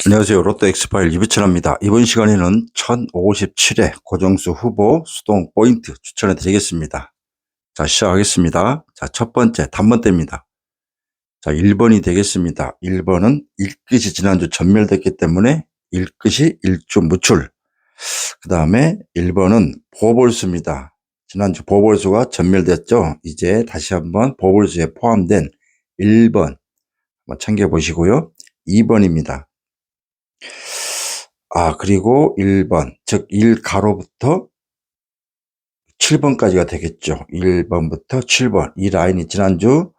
안녕하세요. 롯데 엑스파일 이부천입니다. 이번 시간에는 1057회 고정수 후보 수동 포인트 추천해 드리겠습니다. 자, 시작하겠습니다. 자, 첫 번째 단번대입니다. 자, 1번이 되겠습니다. 1번은 일끝이 지난주 전멸됐기 때문에 일끝이 일주 무출. 그 다음에 1번은 보볼수입니다. 지난주 보볼수가 전멸됐죠. 이제 다시 한번 보볼수에 포함된 1번 한번 챙겨보시고요. 2번입니다. 그리고 1번, 즉 1가로부터 7번까지가 되겠죠. 1번부터 7번. 이 라인이 지난주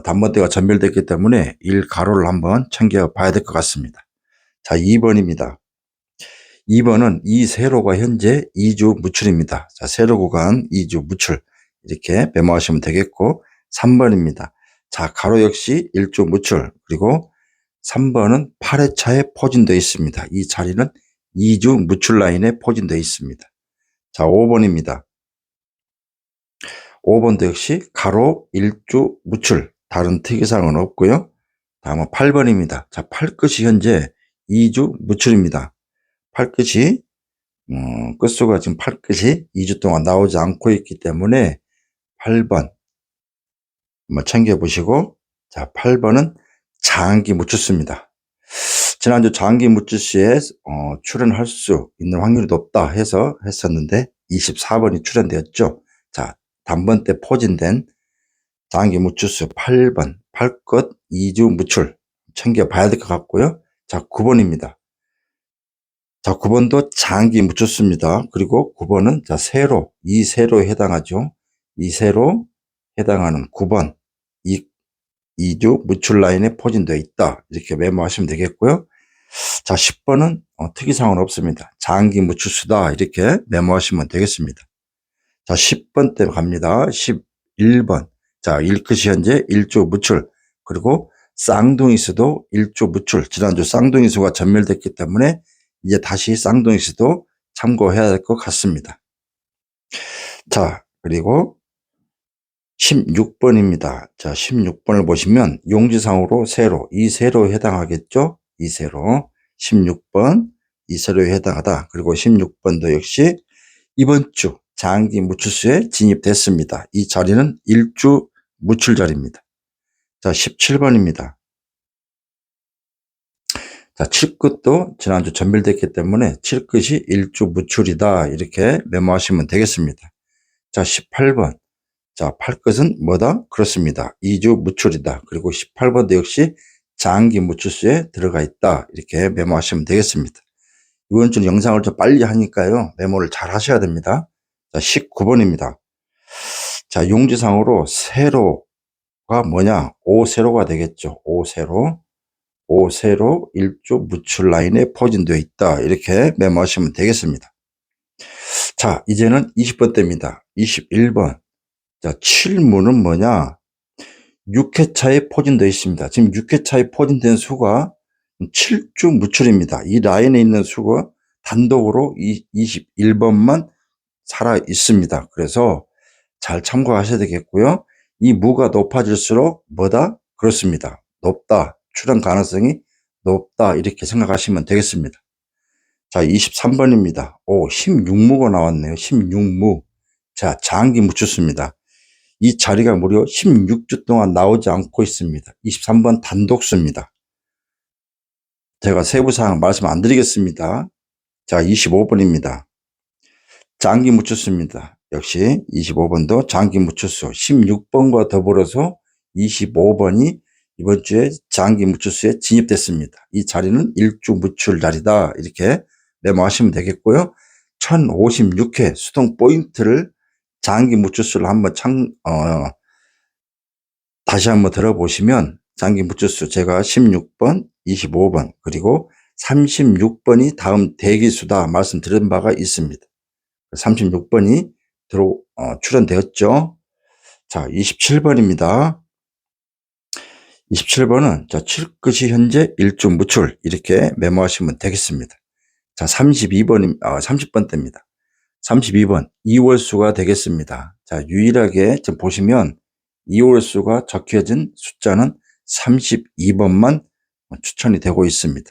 단번대가 전멸됐기 때문에 1가로를 한번 챙겨봐야 될 것 같습니다. 자, 2번입니다. 2번은 이 세로가 현재 2주 무출입니다. 자, 세로 구간 2주 무출. 이렇게 메모하시면 되겠고, 3번입니다. 자, 가로 역시 1주 무출. 그리고 3번은 8회차에 포진되어 있습니다. 이 자리는 2주 무출 라인에 포진되어 있습니다. 자, 5번입니다. 5번도 역시 가로 1주 무출. 다른 특이사항은 없고요. 다음은 8번입니다. 자, 팔끝이 현재 2주 무출입니다. 팔끝이 끝수가 지금 팔끝이 2주 동안 나오지 않고 있기 때문에 8번 한번 챙겨보시고, 자, 8번은 장기 무추수입니다. 지난주 장기 무추수에 출연할 수 있는 확률이 높다 해서 했었는데 24번이 출연되었죠. 자, 단번대 포진된 장기 무추수 8번 팔끝 2주 무출 챙겨봐야 될 것 같고요. 자, 9번입니다. 자, 9번도 장기 무추수입니다. 그리고 9번은 자, 세로, 이 세로에 해당하죠. 이 세로 해당하는 9번 2주 무출 라인에 포진되어 있다. 이렇게 메모하시면 되겠고요. 자, 10번은 특이사항은 없습니다. 장기 무추수다. 이렇게 메모하시면 되겠습니다. 자, 10번 때 갑니다. 11번. 자, 일끝이 현재 1주 무출. 그리고 쌍둥이수도 1주 무출. 지난주 쌍둥이수가 전멸됐기 때문에 이제 다시 쌍둥이수도 참고해야 될 것 같습니다. 자, 그리고 16번입니다. 자, 16번을 보시면 용지상으로 세로, 이 세로에 해당하겠죠? 이 세로. 16번, 이 세로에 해당하다. 그리고 16번도 역시 이번 주 장기 무출수에 진입됐습니다. 이 자리는 일주 무출 자리입니다. 자, 17번입니다. 자, 7끝도 지난주 전멸됐기 때문에 7끝이 일주 무출이다. 이렇게 메모하시면 되겠습니다. 자, 18번. 자, 8끝은 뭐다? 그렇습니다. 2주 무출이다. 그리고 18번도 역시 장기 무출수에 들어가 있다. 이렇게 메모하시면 되겠습니다. 이번 주 영상을 좀 빨리 하니까요. 메모를 잘 하셔야 됩니다. 자, 19번입니다. 자, 용지상으로 세로가 뭐냐? 5세로가 되겠죠. 5세로. 5세로 1주 무출 라인에 포진되어 있다. 이렇게 메모하시면 되겠습니다. 자, 이제는 20번대입니다. 21번. 자, 7무는 뭐냐? 6회차에 포진되어 있습니다. 지금 6회차에 포진된 수가 7주 무출입니다. 이 라인에 있는 수가 단독으로 21번만 살아 있습니다. 그래서 잘 참고하셔야 되겠고요. 이 무가 높아질수록 뭐다? 그렇습니다. 높다. 출현 가능성이 높다. 이렇게 생각하시면 되겠습니다. 자, 23번입니다. 16무가 나왔네요. 16무. 자, 장기 무추수입니다. 이 자리가 무려 16주 동안 나오지 않고 있습니다. 23번 단독수입니다. 제가 세부사항 말씀 안 드리겠습니다. 자, 25번입니다. 장기 무추수입니다. 역시 25번도 장기 무추수 16번과 더불어서 25번이 이번 주에 장기 무추수에 진입됐습니다. 이 자리는 일주 무출 자리다. 이렇게 메모하시면 되겠고요. 1056회 수동 포인트를 장기 무추수를 한번 다시 한번 들어보시면 장기 무추수 제가 16번, 25번 그리고 36번이 다음 대기수다 말씀드린 바가 있습니다. 36번이 출연되었죠. 자, 27번입니다. 27번은 자, 7끝이 현재 일주 무출 이렇게 메모하시면 되겠습니다. 자, 30번대입니다. 32번 2월수가 되겠습니다. 자, 유일하게 지금 보시면 2월수가 적혀진 숫자는 32번만 추천이 되고 있습니다.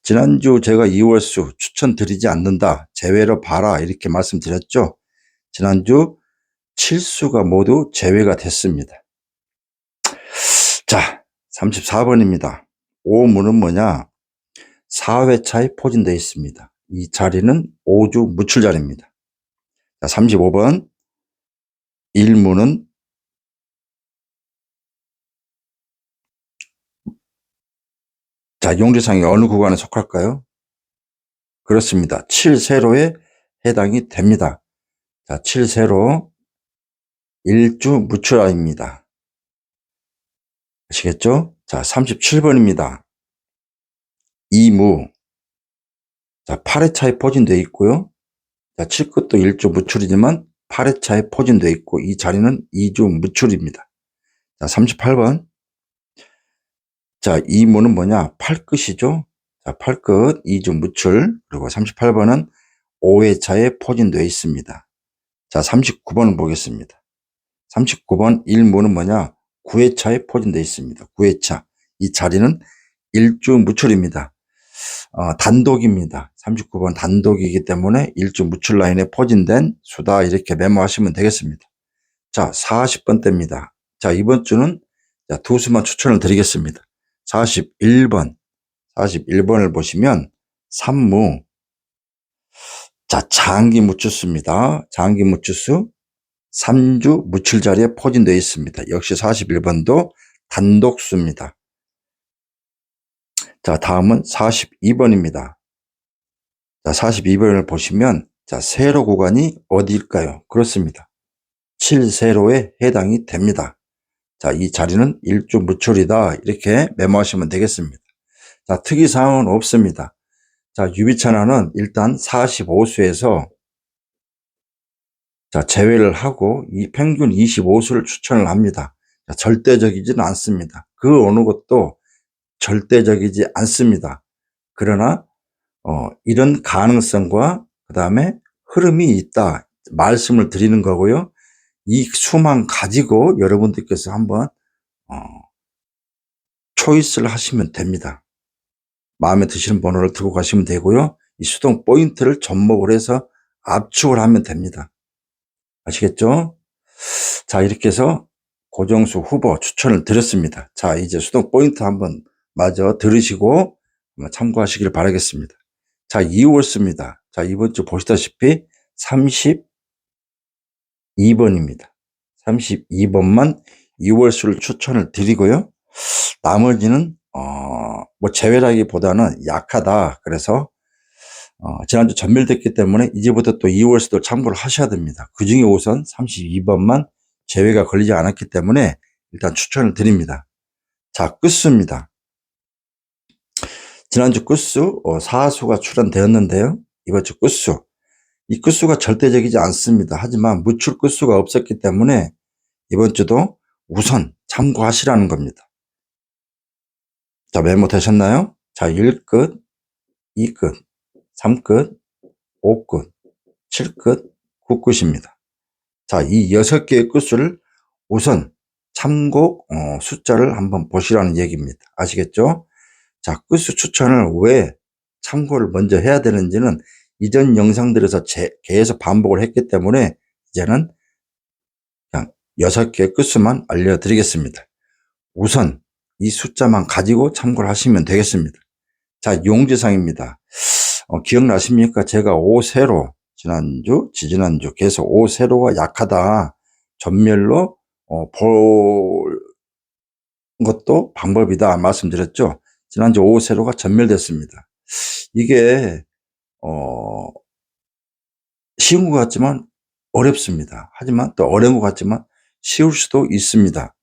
지난주 제가 2월수 추천드리지 않는다. 제외로 봐라. 이렇게 말씀드렸죠. 지난주 7수가 모두 제외가 됐습니다. 자, 34번입니다. 5문은 뭐냐? 4회차에 포진되어 있습니다. 이 자리는 5주 무출 자리입니다. 자, 35번 1문은 자, 용지상이 어느 구간에 속할까요? 그렇습니다. 7세로에 해당이 됩니다. 자, 7세로 1주 무출하입니다. 아시겠죠? 자, 37번입니다. 2무. 자, 8회차에 포진되어 있고요. 자, 7끝도 1주 무출이지만 8회차에 포진되어 있고 이 자리는 2주 무출입니다. 자, 38번. 자, 2무는 뭐냐? 8끝이죠. 자, 8끝 2주 무출. 그리고 38번은 5회차에 포진되어 있습니다. 자, 39번을 보겠습니다. 39번 1무는 뭐냐? 9회차에 포진되어 있습니다. 9회차. 이 자리는 1주 무출입니다. 단독입니다. 39번 단독이기 때문에 1주 무출 라인에 포진된 수다 이렇게 메모하시면 되겠습니다. 자, 40번 대입니다. 자, 이번 주는 두 수만 추천을 드리겠습니다. 41번을 보시면 3무. 자, 장기 무추수입니다. 장기 무추수 3주 무출 자리에 포진되어 있습니다. 역시 41번도 단독수입니다. 자, 다음은 42번입니다. 자, 42번을 보시면 자, 세로 구간이 어디일까요? 그렇습니다. 7세로에 해당이 됩니다. 자, 이 자리는 1주 무출이다. 이렇게 메모하시면 되겠습니다. 자, 특이사항은 없습니다. 자, 유비천하는 일단 45수에서 자, 제외를 하고 이 평균 25수를 추천을 합니다. 자, 절대적이지는 않습니다. 그 어느 것도 절대적이지 않습니다. 그러나 이런 가능성과 그 다음에 흐름이 있다 말씀을 드리는 거고요. 이 수만 가지고 여러분들께서 한번 초이스를 하시면 됩니다. 마음에 드시는 번호를 들고 가시면 되고요. 이 수동 포인트를 접목을 해서 압축을 하면 됩니다. 아시겠죠? 자, 이렇게 해서 고정수 후보 추천을 드렸습니다. 자, 이제 수동 포인트 한번 마저 들으시고 한번 참고하시길 바라겠습니다. 자, 2월수입니다. 자, 이번 주 보시다시피 32번입니다. 32번만 2월수를 추천을 드리고요. 나머지는 뭐 제외라기보다는 약하다. 그래서 지난주 전멸됐기 때문에 이제부터 또 2월수도 참고를 하셔야 됩니다. 그 중에 우선 32번만 제외가 걸리지 않았기 때문에 일단 추천을 드립니다. 자, 끝수입니다. 지난주 끝수 4수가 출원되었는데요. 이번 주 끝수. 이 끝수가 절대적이지 않습니다. 하지만 무출 끝수가 없었기 때문에 이번 주도 우선 참고하시라는 겁니다. 자, 메모 되셨나요? 자, 1끝, 2끝, 3끝, 5끝, 7끝, 9끝입니다. 자, 이 6개의 끝수를 우선 참고 숫자를 한번 보시라는 얘기입니다. 아시겠죠? 자, 끝수 추천을 왜 참고를 먼저 해야 되는지는 이전 영상들에서 계속 반복을 했기 때문에 이제는 그냥 6개의 끝수만 알려드리겠습니다. 우선 이 숫자만 가지고 참고를 하시면 되겠습니다. 자, 용지상입니다. 기억나십니까? 제가 5세로 지난주, 지지난주 계속 5세로가 약하다. 전멸로 볼 것도 방법이다 말씀드렸죠. 지난주 5세로가 전멸됐습니다. 이게 쉬운 것 같지만 어렵습니다. 하지만 또 어려운 것 같지만 쉬울 수도 있습니다.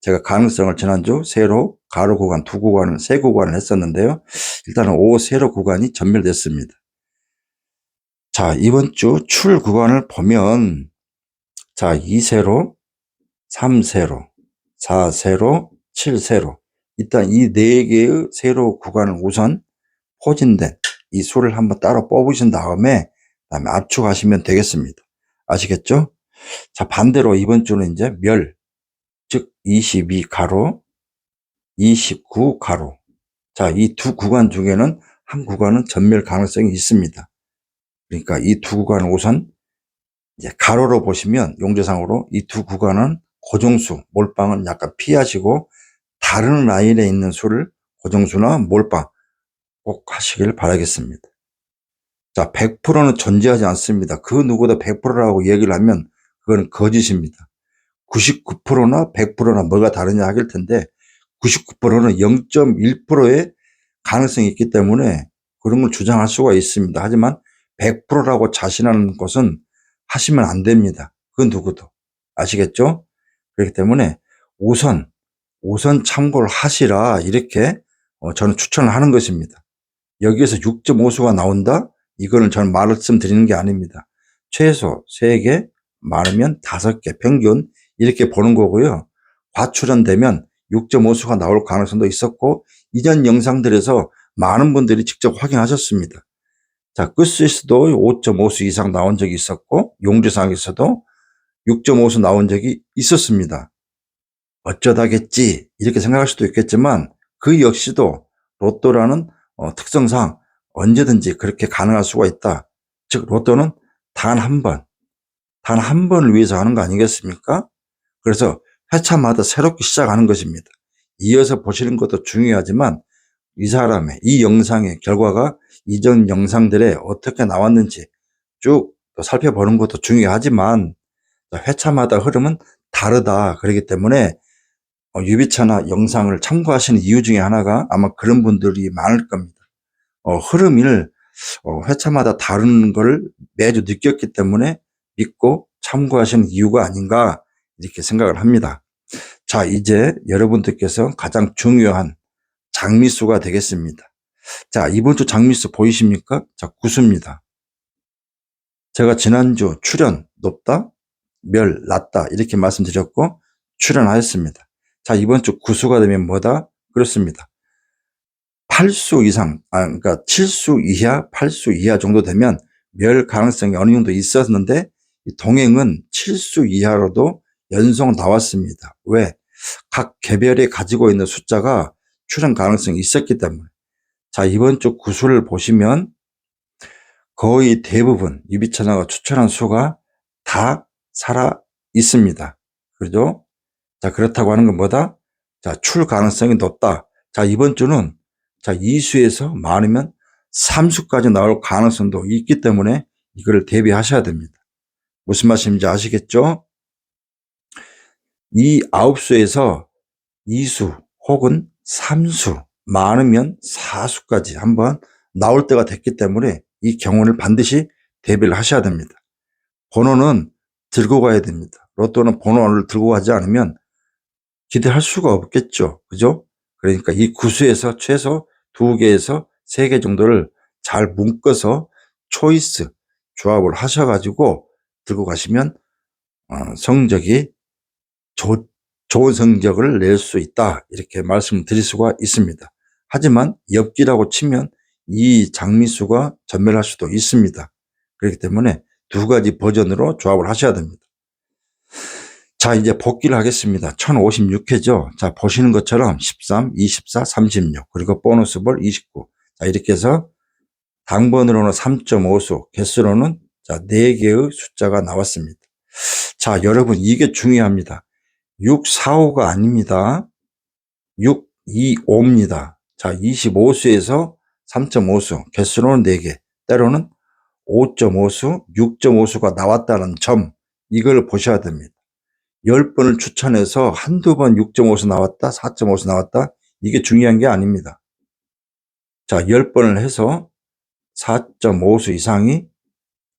제가 가능성을 지난주 세로, 가로 구간, 두 구간을, 세 구간을 했었는데요. 일단은 5세로 구간이 전멸됐습니다. 자, 이번 주 출 구간을 보면 자, 2세로, 3세로, 4세로, 7세로 일단 이 4개의 세로 구간을 우선 포진된 이 수를 한번 따로 뽑으신 다음에 그다음에 압축하시면 되겠습니다. 아시겠죠? 자, 반대로 이번 주는 이제 멸, 즉 22 가로, 29 가로. 자, 이 두 구간 중에는 한 구간은 전멸 가능성이 있습니다. 그러니까 이 두 구간은 우선 이제 가로로 보시면 용제상으로 이 두 구간은 고정수, 몰빵은 약간 피하시고 다른 라인에 있는 수를 고정수나 몰빵 꼭 하시길 바라겠습니다. 자, 100%는 존재하지 않습니다. 그 누구도 100%라고 얘기를 하면 그건 거짓입니다. 99%나 100%나 뭐가 다르냐 하길 텐데 99%는 0.1%의 가능성이 있기 때문에 그런 걸 주장할 수가 있습니다. 하지만 100%라고 자신하는 것은 하시면 안 됩니다. 그 누구도. 아시겠죠? 그렇기 때문에 우선 참고를 하시라 이렇게 저는 추천을 하는 것입니다. 여기에서 6.5수가 나온다? 이거는 저는 말씀드리는 게 아닙니다. 최소 3개, 많으면 5개, 평균 이렇게 보는 거고요. 과출현되면 6.5수가 나올 가능성도 있었고 이전 영상들에서 많은 분들이 직접 확인하셨습니다. 자, 끝수에서도 5.5수 이상 나온 적이 있었고 용주상에서도 6.5수 나온 적이 있었습니다. 어쩌다겠지 이렇게 생각할 수도 있겠지만 그 역시도 로또라는 특성상 언제든지 그렇게 가능할 수가 있다. 즉 로또는 단 한 번을 위해서 하는 거 아니겠습니까? 그래서 회차마다 새롭게 시작하는 것입니다. 이어서 보시는 것도 중요하지만 이 영상의 결과가 이전 영상들에 어떻게 나왔는지 쭉 살펴보는 것도 중요하지만 회차마다 흐름은 다르다. 그렇기 때문에 유비차나 영상을 참고하시는 이유 중에 하나가 아마 그런 분들이 많을 겁니다. 흐름을 회차마다 다른 걸 매주 느꼈기 때문에 믿고 참고하시는 이유가 아닌가 이렇게 생각을 합니다. 자, 이제 여러분들께서 가장 중요한 장미수가 되겠습니다. 자, 이번 주 장미수 보이십니까? 자, 구수입니다. 제가 지난주 출현 높다, 멸 낮다 이렇게 말씀드렸고 출현하였습니다. 자, 이번 주 구수가 되면 뭐다? 그렇습니다. 8수 이상, 그러니까 7수 이하, 8수 이하 정도 되면 멸 가능성이 어느 정도 있었는데 동행은 7수 이하로도 연속 나왔습니다. 왜? 각 개별이 가지고 있는 숫자가 출현 가능성이 있었기 때문에. 자, 이번 주 구수를 보시면 거의 대부분 유비천하가 추천한 수가 다 살아 있습니다. 그죠? 자, 그렇다고 하는 건 뭐다? 자, 출 가능성이 높다. 자, 이번 주는 자, 2수에서 많으면 3수까지 나올 가능성도 있기 때문에 이걸 대비하셔야 됩니다. 무슨 말씀인지 아시겠죠? 이 9수에서 2수 혹은 3수, 많으면 4수까지 한번 나올 때가 됐기 때문에 이 경우를 반드시 대비를 하셔야 됩니다. 번호는 들고 가야 됩니다. 로또는 번호를 들고 가지 않으면 기대할 수가 없겠죠. 그죠? 그러니까 이 구수에서 최소 2개에서 3개 정도를 잘 묶어서 초이스 조합을 하셔가지고 들고 가시면 성적이 좋은 성적을 낼 수 있다. 이렇게 말씀드릴 수가 있습니다. 하지만 엽기라고 치면 이 장미수가 전멸할 수도 있습니다. 그렇기 때문에 2가지 버전으로 조합을 하셔야 됩니다. 자, 이제 복기를 하겠습니다. 1056회죠. 자, 보시는 것처럼 13, 24, 36, 그리고 보너스볼 29. 자, 이렇게 해서 당번으로는 3.5수, 개수로는 자, 4개의 숫자가 나왔습니다. 자, 여러분, 이게 중요합니다. 6, 4, 5가 아닙니다. 6, 2, 5입니다. 자, 25수에서 3.5수, 개수로는 4개, 때로는 5.5수, 6.5수가 나왔다는 점, 이걸 보셔야 됩니다. 10번을 추천해서 한두 번 6.5수 나왔다, 4.5수 나왔다, 이게 중요한 게 아닙니다. 자, 10번을 해서 4.5수 이상이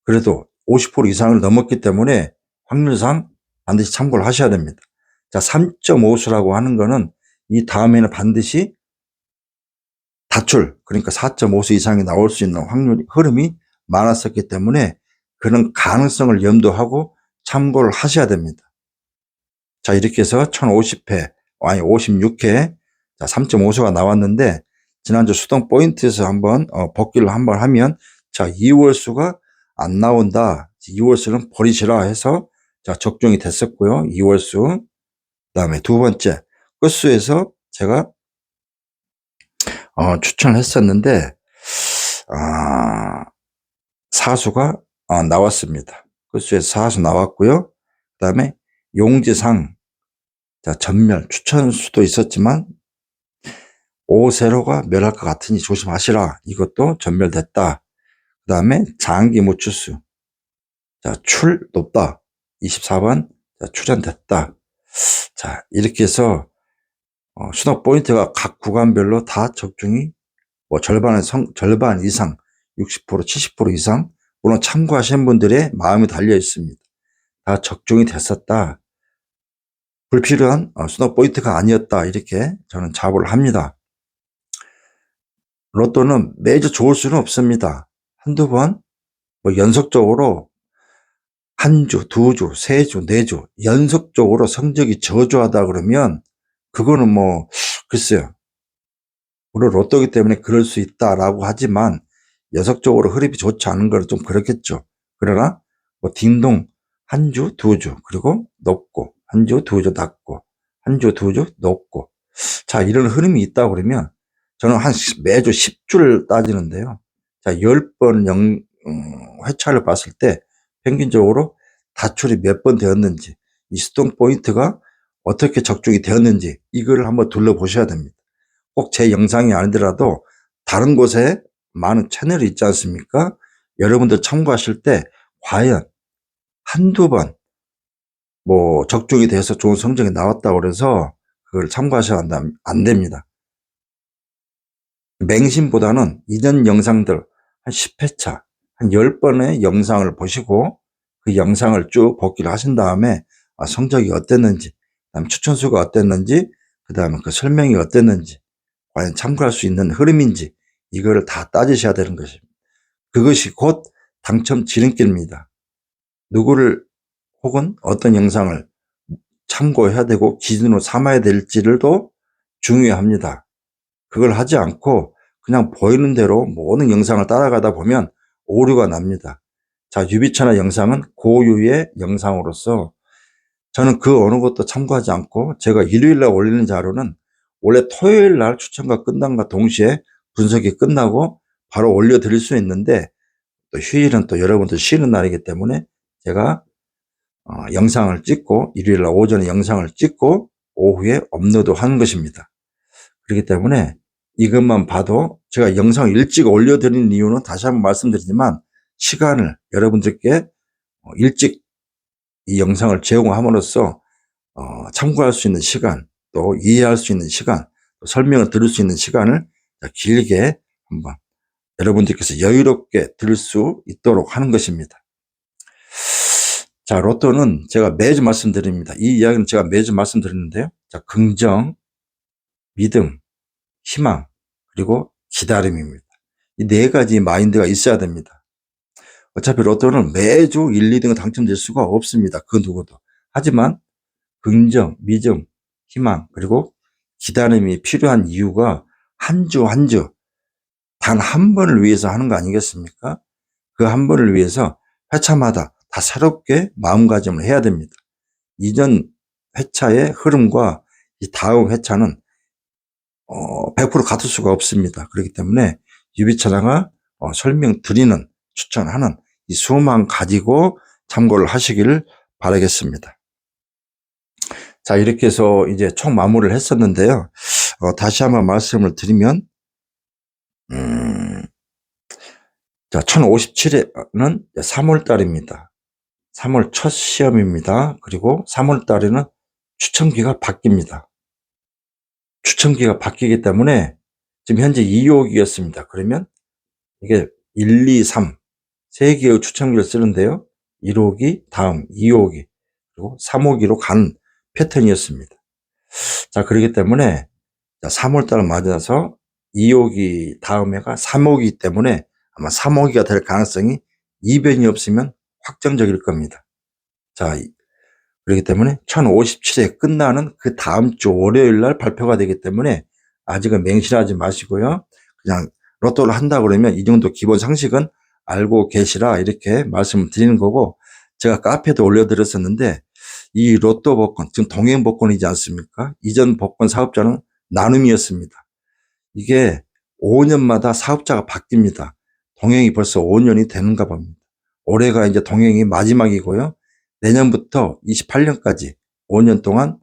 그래도 50% 이상을 넘었기 때문에 확률상 반드시 참고를 하셔야 됩니다. 자, 3.5수라고 하는 거는 이 다음에는 반드시 다출, 그러니까 4.5수 이상이 나올 수 있는 흐름이 많았었기 때문에 그런 가능성을 염두하고 참고를 하셔야 됩니다. 자, 이렇게 해서 1050회, 아니 56회, 자, 3.5수가 나왔는데 지난주 수동 포인트에서 한번 복귀를 한번 하면 자, 2월수가 안 나온다. 2월수는 버리시라 해서 자, 적중이 됐었고요. 2월수. 그다음에 두 번째 끝수에서 제가 추천을 했었는데 사수가 나왔습니다. 그 수에서 사수 나왔고요. 그 다음에 용지상, 자, 전멸, 추천수도 있었지만, 오세로가 멸할 것 같으니 조심하시라. 이것도 전멸됐다. 그 다음에 장기 무추수. 자, 출 높다. 24번. 자, 출현됐다. 자, 이렇게 해서, 수납 포인트가 각 구간별로 다 적중이, 절반 이상, 60%, 70% 이상, 물론 참고하신 분들의 마음이 달려 있습니다. 다 적중이 됐었다. 불필요한 수납 포인트가 아니었다. 이렇게 저는 자부를 합니다. 로또는 매주 좋을 수는 없습니다. 한두 번, 연속적으로 한 주, 두 주, 세 주, 네 주, 연속적으로 성적이 저조하다 그러면, 그거는 글쎄요. 물론 로또기 때문에 그럴 수 있다라고 하지만, 연속적으로 흐름이 좋지 않은 건 좀 그렇겠죠. 그러나, 딩동, 한 주, 두 주, 그리고 높고, 한 주, 두 주 낮고, 한 주, 두 주 높고. 자, 이런 흐름이 있다 그러면, 저는 매주 10주를 따지는데요. 자, 10번 회차를 봤을 때 평균적으로 다출이 몇 번 되었는지, 이 수동 포인트가 어떻게 적중이 되었는지 이걸 한번 둘러보셔야 됩니다. 꼭 제 영상이 아니더라도 다른 곳에 많은 채널이 있지 않습니까? 여러분들 참고하실 때 과연 한두 번 적중이 돼서 좋은 성적이 나왔다고 그래서 그걸 참고하셔야 안 됩니다. 맹신보다는 이전 영상들 한 10회차, 한 10번의 영상을 보시고 그 영상을 쭉 복기를 하신 다음에 성적이 어땠는지, 그다음 추천수가 어땠는지, 그 다음에 그 설명이 어땠는지, 과연 참고할 수 있는 흐름인지 이거를 다 따지셔야 되는 것입니다. 그것이 곧 당첨 지름길입니다. 누구를 혹은 어떤 영상을 참고해야 되고 기준으로 삼아야 될지를도 중요합니다. 그걸 하지 않고 그냥 보이는 대로 모든 영상을 따라가다 보면 오류가 납니다. 자, 유비천의 영상은 고유의 영상으로서 저는 그 어느 것도 참고하지 않고 제가 일요일날 올리는 자료는 원래 토요일날 추천과 끝남과 동시에 분석이 끝나고 바로 올려드릴 수 있는데 또 휴일은 또 여러분들 쉬는 날이기 때문에 제가 영상을 찍고 일요일날 오전에 영상을 찍고 오후에 업로드하는 것입니다. 그렇기 때문에 이것만 봐도 제가 영상을 일찍 올려드리는 이유는 다시 한번 말씀드리지만 시간을 여러분들께 일찍 이 영상을 제공함으로써 참고할 수 있는 시간, 또 이해할 수 있는 시간, 또 설명을 들을 수 있는 시간을 길게 한번 여러분들께서 여유롭게 들을 수 있도록 하는 것입니다. 자, 로또는 제가 매주 말씀드립니다. 이 이야기는 제가 매주 말씀드리는데요. 자, 긍정, 믿음, 희망, 그리고 기다림입니다. 이 네 가지 마인드가 있어야 됩니다. 어차피 로또는 매주 1, 2등은 당첨될 수가 없습니다. 그 누구도. 하지만 긍정, 믿음, 희망, 그리고 기다림이 필요한 이유가 한 주 한 주 단 한 번을 위해서 하는 거 아니겠습니까? 그 한 번을 위해서 회차마다 다 새롭게 마음가짐을 해야 됩니다. 이전 회차의 흐름과 이 다음 회차는 100% 같을 수가 없습니다. 그렇기 때문에 유비천왕을 설명드리는, 추천하는 이 수만 가지고 참고를 하시기를 바라겠습니다. 자, 이렇게 해서 이제 총 마무리를 했었는데요. 다시 한번 말씀을 드리면, 자, 1057회는 3월 달입니다. 3월 첫 시험입니다. 그리고 3월 달에는 추첨기가 바뀝니다. 추첨기가 바뀌기 때문에 지금 현재 2호기였습니다. 그러면 이게 1, 2, 3, 세 개의 추첨기를 쓰는데요. 1호기, 다음 2호기, 그리고 3호기로 가는 패턴이었습니다. 자, 그렇기 때문에 3월 달을 맞아서 2호기 다음 해가 3호기 때문에 아마 3호기가 될 가능성이 이변이 없으면 확정적일 겁니다. 자, 그렇기 때문에 1057회 끝나는 그 다음 주 월요일 날 발표가 되기 때문에 아직은 맹신하지 마시고요. 그냥 로또를 한다 그러면 이 정도 기본 상식은 알고 계시라 이렇게 말씀을 드리는 거고, 제가 카페도 올려드렸었는데 이 로또 복권, 지금 동행 복권이지 않습니까? 이전 복권 사업자는 나눔이었습니다. 이게 5년마다 사업자가 바뀝니다. 동행이 벌써 5년이 되는가 봅니다. 올해가 이제 동행이 마지막이고요. 내년부터 28년까지 5년 동안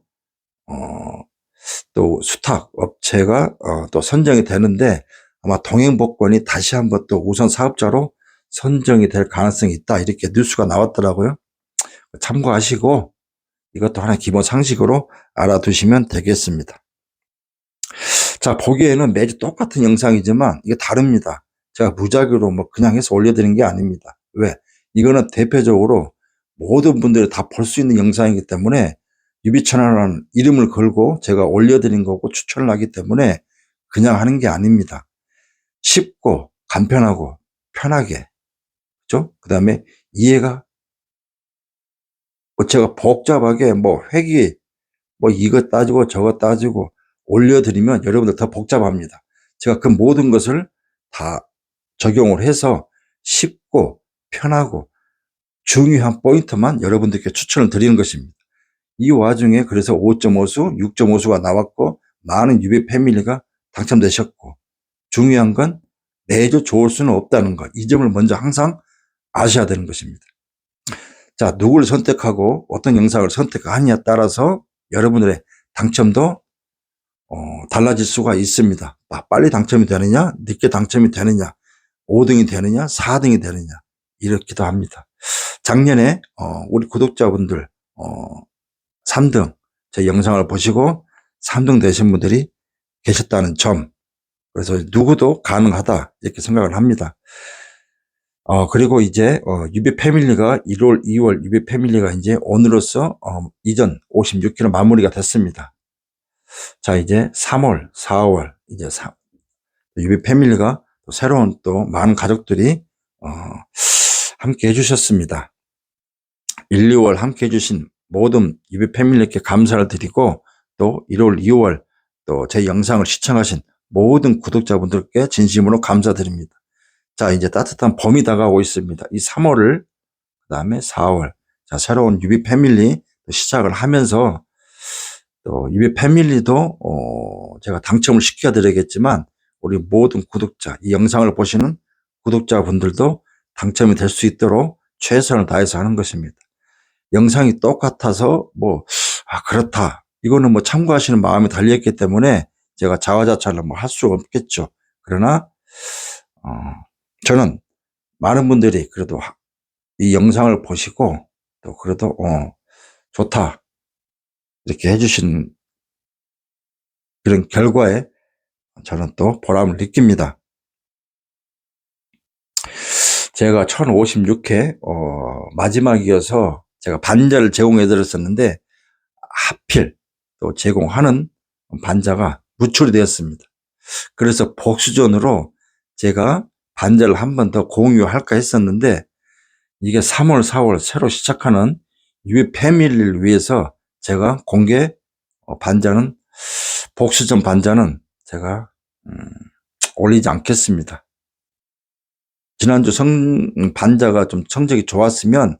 또 수탁 업체가 또 선정이 되는데 아마 동행복권이 다시 한번 또 우선 사업자로 선정이 될 가능성이 있다. 이렇게 뉴스가 나왔더라고요. 참고하시고 이것도 하나의 기본 상식으로 알아두시면 되겠습니다. 자, 보기에는 매주 똑같은 영상이지만 이게 다릅니다. 제가 무작위로 뭐 그냥 해서 올려드린 게 아닙니다. 왜? 이거는 대표적으로 모든 분들이 다 볼 수 있는 영상이기 때문에 유비천이라는 이름을 걸고 제가 올려드린 거고 추천을 하기 때문에 그냥 하는 게 아닙니다. 쉽고 간편하고 편하게, 그죠? 그 다음에 이해가, 제가 복잡하게 뭐 회계, 뭐 이것 따지고 저것 따지고 올려드리면 여러분들 더 복잡합니다. 제가 그 모든 것을 다 적용을 해서 쉽고 편하고 중요한 포인트만 여러분들께 추천을 드리는 것입니다. 이 와중에 그래서 5.5수, 6.5수가 나왔고 많은 유비 패밀리가 당첨되셨고 중요한 건 매주 좋을 수는 없다는 것. 이 점을 먼저 항상 아셔야 되는 것입니다. 자, 누구를 선택하고 어떤 영상을 선택하느냐에 따라서 여러분들의 당첨도 달라질 수가 있습니다. 빨리 당첨이 되느냐, 늦게 당첨이 되느냐, 5등이 되느냐, 4등이 되느냐 이렇기도 합니다. 작년에 우리 구독자분들 3등 제 영상을 보시고 3등 되신 분들이 계셨다는 점, 그래서 누구도 가능하다 이렇게 생각을 합니다. 그리고 이제 유비 패밀리가 1월, 2월 유비 패밀리가 이제 오늘로써 이전 56km 마무리가 됐습니다. 자, 이제 3월, 4월 이제 유비 패밀리가 또 새로운 또 많은 가족들이 함께 해주셨습니다. 1, 2월 함께 해주신 모든 유비 패밀리께 감사를 드리고 또 1월, 2월 또 제 영상을 시청하신 모든 구독자분들께 진심으로 감사드립니다. 자, 이제 따뜻한 봄이 다가오고 있습니다. 이 3월을, 그 다음에 4월, 자, 새로운 유비 패밀리 시작을 하면서 또 유비 패밀리도 제가 당첨을 시켜드리겠지만 우리 모든 구독자, 이 영상을 보시는 구독자분들도 당첨이 될 수 있도록 최선을 다해서 하는 것입니다. 영상이 똑같아서 그렇다. 이거는 뭐 참고하시는 마음이 달려있기 때문에 제가 자화자찬을 뭐 할 수 없겠죠. 그러나 저는 많은 분들이 그래도 이 영상을 보시고 또 그래도 좋다 이렇게 해주신 그런 결과에 저는 또 보람을 느낍니다. 제가 1056회 마지막이어서 제가 반자를 제공해 드렸었는데 하필 또 제공하는 반자가 무출이 되었습니다. 그래서 복수전으로 제가 반자를 한 번 더 공유할까 했었는데 이게 3월, 4월 새로 시작하는 유비 패밀리를 위해서 제가 공개 반자는 복수전 반자는 제가 올리지 않겠습니다. 지난주 반자가 좀 성적이 좋았으면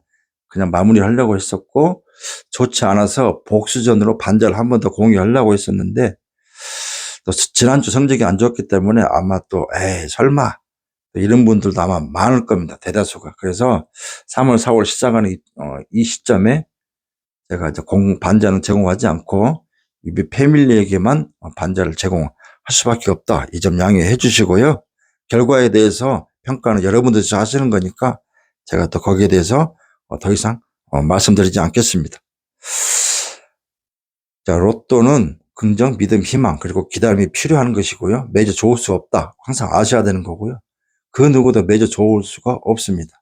그냥 마무리하려고 했었고 좋지 않아서 복수전으로 반자를 한 번 더 공유하려고 했었는데 또 지난주 성적이 안 좋았기 때문에 아마 또 설마 이런 분들도 아마 많을 겁니다. 대다수가. 그래서 3월, 4월 시작하는 이 시점에 제가 이제 반자는 제공하지 않고 유비 패밀리에게만 반자를 제공할 수밖에 없다. 이 점 양해해 주시고요. 결과에 대해서 평가는 여러분들이 하시는 거니까 제가 또 거기에 대해서 더 이상 말씀드리지 않겠습니다. 자, 로또는 긍정, 믿음, 희망 그리고 기다림이 필요한 것이고요. 매주 좋을 수 없다. 항상 아셔야 되는 거고요. 그 누구도 매주 좋을 수가 없습니다.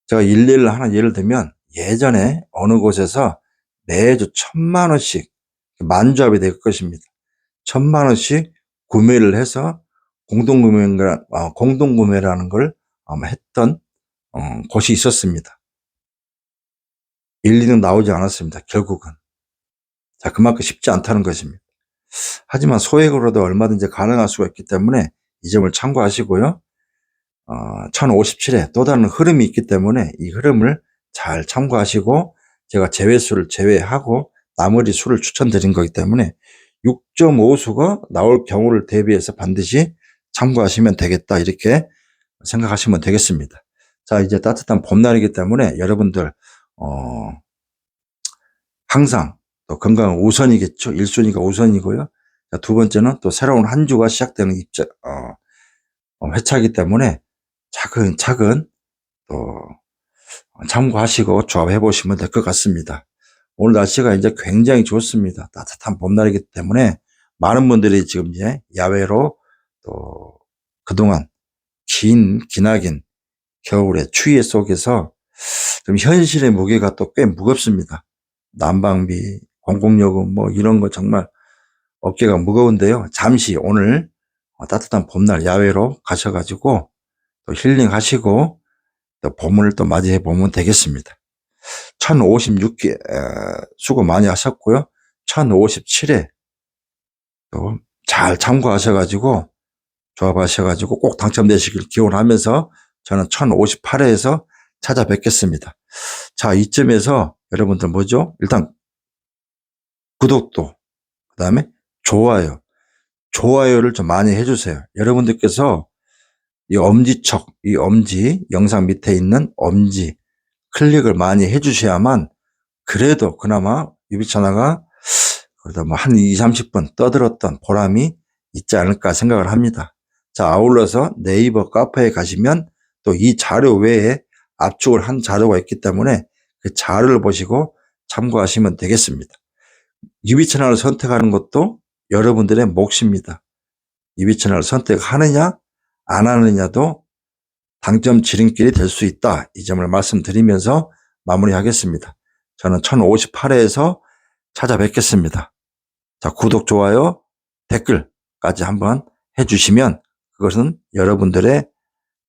제가 일례를 하나 예를 들면 예전에 어느 곳에서 매주 1,000만 원씩 만주합이 될 것입니다. 1,000만 원씩 구매를 해서 공동구매라는 걸 아마 했던 곳이 있었습니다. 1, 2등 나오지 않았습니다. 결국은. 자, 그만큼 쉽지 않다는 것입니다. 하지만 소액으로도 얼마든지 가능할 수가 있기 때문에 이 점을 참고하시고요. 1057에 또 다른 흐름이 있기 때문에 이 흐름을 잘 참고하시고 제가 제외수를 제외하고 나머지 수를 추천드린 거기 때문에 6.5수가 나올 경우를 대비해서 반드시 참고하시면 되겠다 이렇게 생각하시면 되겠습니다. 자, 이제 따뜻한 봄날이기 때문에 여러분들 항상 또 건강은 우선이겠죠. 1순위가 우선이고요. 자, 두 번째는 또 새로운 한 주가 시작되는 회차이기 때문에 차근차근 또 참고하시고 조합해 보시면 될 것 같습니다. 오늘 날씨가 이제 굉장히 좋습니다. 따뜻한 봄날이기 때문에 많은 분들이 지금 이제 야외로 또 그동안 기나긴 겨울의 추위 속에서 좀 현실의 무게가 또 꽤 무겁습니다. 난방비, 공공요금 뭐 이런 거 정말 어깨가 무거운데요. 잠시 오늘 따뜻한 봄날 야외로 가셔가지고 또 힐링하시고 또 봄을 또 맞이해 보면 되겠습니다. 1056개 수고 많이 하셨고요. 1057회 또 잘 참고하셔가지고 조합하셔가지고 꼭 당첨되시길 기원하면서 저는 1058회에서 찾아뵙겠습니다. 자, 이쯤에서 여러분들 뭐죠? 일단 구독도 그다음에 좋아요를 좀 많이 해주세요. 여러분들께서 이 엄지척, 이 엄지 영상 밑에 있는 엄지 클릭을 많이 해주셔야만 그래도 그나마 유비천화가 그래도 뭐 한 2, 30분 떠들었던 보람이 있지 않을까 생각을 합니다. 자, 아울러서 네이버 카페에 가시면 또 이 자료 외에 압축을 한 자료가 있기 때문에 그 자료를 보시고 참고하시면 되겠습니다. 유비천화를 선택하는 것도 여러분들의 몫입니다. 유비천화를 선택하느냐 안 하느냐도 당점 지름길이 될 수 있다. 이 점을 말씀드리면서 마무리하겠습니다. 저는 1058회에서 찾아뵙겠습니다. 자, 구독, 좋아요, 댓글까지 한번 해주시면 그것은 여러분들의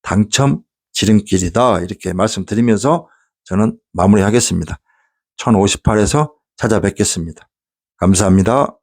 당첨 지름길이다. 이렇게 말씀드리면서 저는 마무리하겠습니다. 1058에서 찾아뵙겠습니다. 감사합니다.